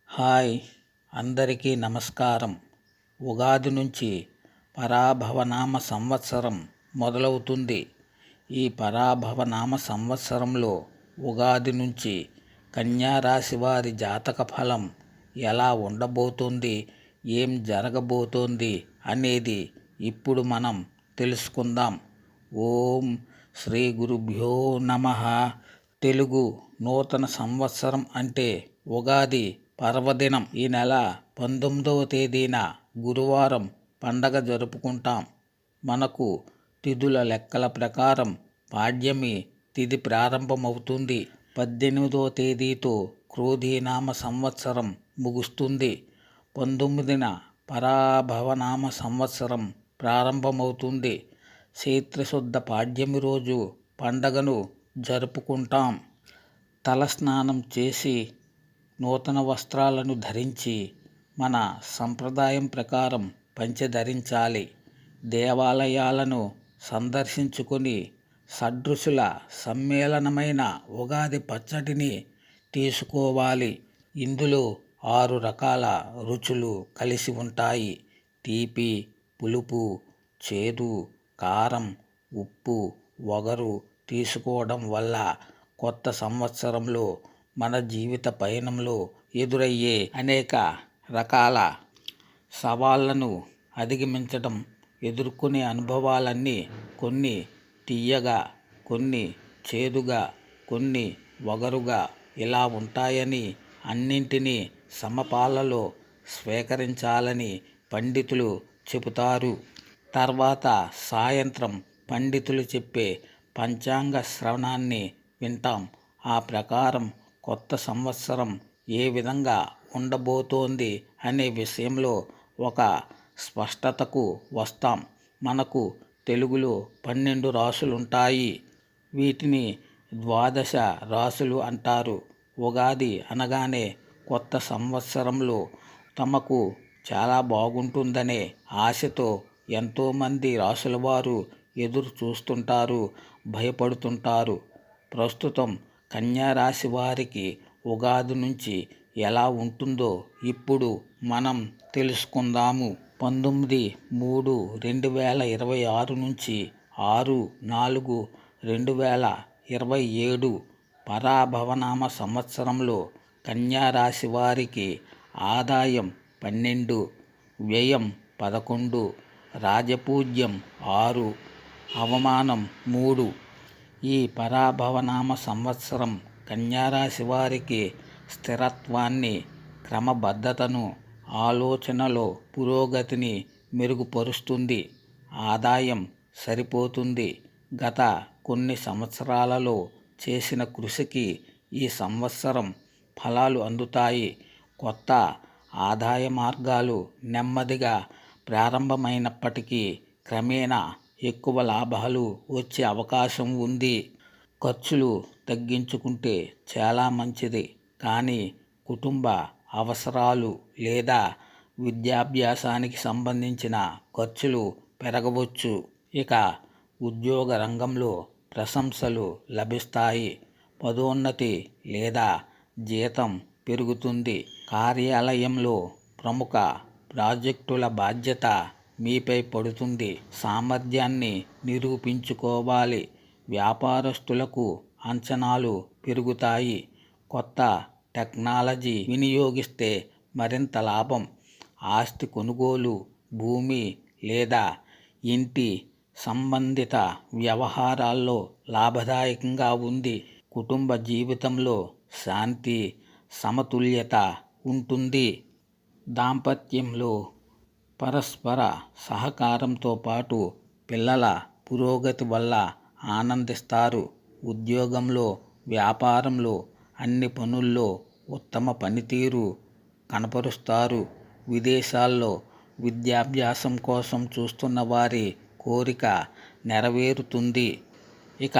Hi, అందరికీ నమస్కారం. ఉగాది నుంచి పరాభవనామ సంవత్సరం మొదలవుతుంది. ఈ పరాభవనామ సంవత్సరంలో ఉగాది నుంచి కన్యా రాశి వారి జాతక ఫలం ఎలా ఉండబోతోంది, ఏం జరగబోతోంది అనేది ఇప్పుడు మనం తెలుసుకుందాం. ఓం శ్రీ గురుభ్యో నమః. తెలుగు నూతన సంవత్సరం అంటే ఉగాది పర్వదినం. ఈ నెల 19వ తేదీన గురువారం పండగ జరుపుకుంటాం. మనకు తిథుల లెక్కల ప్రకారం పాడ్యమి తిథి ప్రారంభమవుతుంది. 18వ తేదీతో క్రోధీనామ సంవత్సరం ముగుస్తుంది. 19న పరాభవనామ సంవత్సరం ప్రారంభమవుతుంది. చైత్రశుద్ధ పాడ్యమి రోజు పండగను జరుపుకుంటాం. తలస్నానం చేసి నూతన వస్త్రాలను ధరించి మన సంప్రదాయం ప్రకారం పంచె ధరించాలి. దేవాలయాలను సందర్శించుకొని షడ్రుచుల సమ్మేళనమైన ఉగాది పచ్చడిని తీసుకోవాలి. ఇందులో 6 రకాల రుచులు కలిసి ఉంటాయి. తీపి, పులుపు, చేదు, కారం, ఉప్పు, వగరు తీసుకోవడం వల్ల కొత్త సంవత్సరంలో మన జీవిత పయనంలో ఎదురయ్యే అనేక రకాల సవాళ్లను అధిగమించడం, ఎదుర్కొనే అనుభవాలన్నీ కొన్ని తీయగా, కొన్ని చేదుగా, కొన్ని వగరుగా ఇలా ఉంటాయని, అన్నింటినీ సమపాలలో స్వీకరించాలని పండితులు చెబుతారు. తర్వాత సాయంత్రం పండితులు చెప్పే పంచాంగ శ్రవణాన్ని వింటాం. ఆ ప్రకారం కొత్త సంవత్సరం ఏ విధంగా ఉండబోతోంది అనే విషయంలో ఒక స్పష్టతకు వస్తాం. మనకు తెలుగులో 12 రాసులుంటాయి. వీటిని ద్వాదశ రాసులు అంటారు. ఉగాది అనగానే కొత్త సంవత్సరంలో తమకు చాలా బాగుంటుందనే ఆశతో ఎంతోమంది రాసుల వారు ఎదురు చూస్తుంటారు, భయపడుతుంటారు. ప్రస్తుతం కన్యా రాశి వారికి ఉగాది నుంచి ఎలా ఉంటుందో ఇప్పుడు మనం తెలుసుకుందాము. 19/3/2026 నుంచి 6/4/2027 పరాభవనామ సంవత్సరంలో కన్యా రాశి వారికి ఆదాయం 12, వ్యయం 11, రాజపూజ్యం 6, అవమానం 3. ఈ పరాభవనామ సంవత్సరం కన్యారాశి వారికి స్థిరత్వాన్ని, క్రమబద్ధతను, ఆలోచనలో పురోగతిని మెరుగుపరుస్తుంది. ఆదాయం సరిపోతుంది. గత కొన్ని సంవత్సరాలలో చేసిన కృషికి ఈ సంవత్సరం ఫలాలు అందుతాయి. కొత్త ఆదాయ మార్గాలు నెమ్మదిగా ప్రారంభమైనప్పటికీ క్రమేణా ఎక్కువ లాభాలు వచ్చే అవకాశం ఉంది. ఖర్చులు తగ్గించుకుంటే చాలా మంచిది. కానీ కుటుంబ అవసరాలు లేదా విద్యాభ్యాసానికి సంబంధించిన ఖర్చులు పెరగవచ్చు. ఇక ఉద్యోగ రంగంలో ప్రశంసలు లభిస్తాయి. పదోన్నతి లేదా జీతం పెరుగుతుంది. కార్యాలయంలో ప్రముఖ ప్రాజెక్టుల బాధ్యత మీపై పడుతుంది. సామర్థ్యాన్ని నిరూపించుకోవాలి. వ్యాపారస్తులకు అంచనాలు పెరుగుతాయి. కొత్త టెక్నాలజీ వినియోగిస్తే మరింత లాభం. ఆస్తి కొనుగోలు, భూమి లేదా ఇంటి సంబంధిత వ్యవహారాల్లో లాభదాయకంగా ఉంది. కుటుంబ జీవితంలో శాంతి, సమతుల్యత ఉంటుంది. దాంపత్యంలో పరస్పర సహకారంతో పాటు పిల్లల పురోగతి వల్ల ఆనందిస్తారు. ఉద్యోగంలో, వ్యాపారంలో అన్ని పనుల్లో ఉత్తమ పనితీరు కనపరుస్తారు. విదేశాల్లో విద్యాభ్యాసం కోసం చూస్తున్న వారి కోరిక నెరవేరుతుంది. ఇక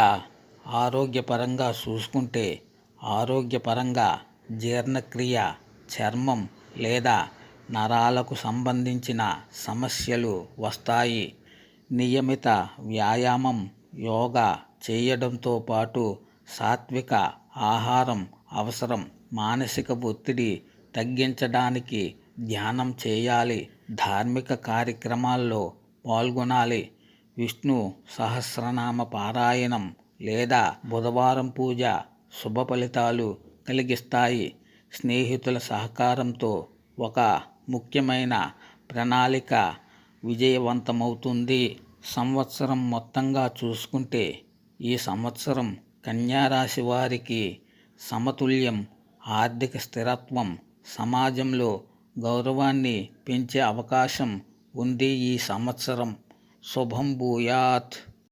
ఆరోగ్యపరంగా చూసుకుంటే ఆరోగ్యపరంగా జీర్ణక్రియ, చర్మం లేదా నరాలకు సంబంధించిన సమస్యలు వస్తాయి. నియమిత వ్యాయామం, యోగా చేయడంతో పాటు సాత్విక ఆహారం అవసరం. మానసిక ఒత్తిడి తగ్గించడానికి ధ్యానం చేయాలి. ధార్మిక కార్యక్రమాల్లో పాల్గొనాలి. విష్ణు సహస్రనామ పారాయణం లేదా బుధవారం పూజ శుభ ఫలితాలు కలిగిస్తాయి. స్నేహితుల సహకారంతో ఒక ముఖ్యమైన ప్రణాళిక విజయవంతమవుతుంది. సంవత్సరం మొత్తంగా చూసుకుంటే ఈ సంవత్సరం కన్యా రాశి వారికి సమతుల్యం, ఆర్థిక స్థిరత్వం, సమాజంలో గౌరవాన్ని పెంచే అవకాశం ఉంది. ఈ సంవత్సరం శుభం భూయాత్.